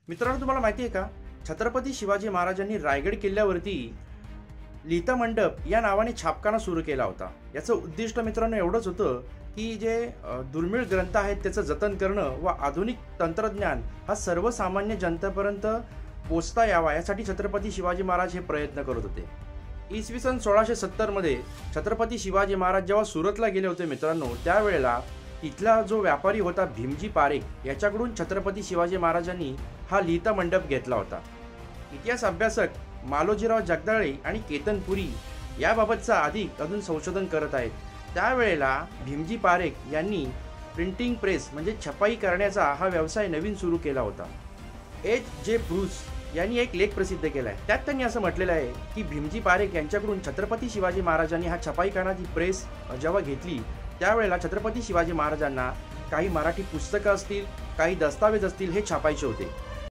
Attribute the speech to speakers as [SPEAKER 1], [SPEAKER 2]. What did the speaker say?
[SPEAKER 1] मित्रांनो, तुम्हाला माहिती आहे का, छत्रपती शिवाजी महाराजांनी रायगड किल्ल्यावरती लिहिता मंडप या नावाने छापखाना सुरू केला होता. याचं उद्दिष्ट मित्रांनो एवढंच होतं की जे दुर्मिळ ग्रंथ आहेत त्याचं जतन करणं व आधुनिक तंत्रज्ञान हा सर्वसामान्य जनतेपर्यंत पोचता यावा यासाठी छत्रपती शिवाजी महाराज हे प्रयत्न करत होते. इसवी सन 1670 मध्ये छत्रपती शिवाजी महाराज जेव्हा सुरतला गेले होते मित्रांनो, त्यावेळेला तिथला जो व्यापारी होता भीमजी पारेख याच्याकडून छत्रपती शिवाजी महाराजांनी हा लिहिता मंडप घेतला होता. इतिहास अभ्यासक मालोजीराव जगदाळे आणि केतन पुरी याबाबतचा अधिक अजून संशोधन करत आहेत. त्यावेळेला भीमजी पारेख यांनी प्रिंटिंग प्रेस म्हणजे छपाई करण्याचा हा व्यवसाय नवीन सुरू केला होता. H.J. ब्रूस यांनी एक लेख प्रसिद्ध केला आहे. त्यात त्यांनी असं म्हटलेलं आहे की भीमजी पारेख यांच्याकडून छत्रपती शिवाजी महाराजांनी हा छपाई करण्याची प्रेस जेव्हा घेतली त्यावेळेला छत्रपती शिवाजी महाराजांना काही मराठी पुस्तकं असतील, काही दस्तावेज असतील हे छापायचे होते.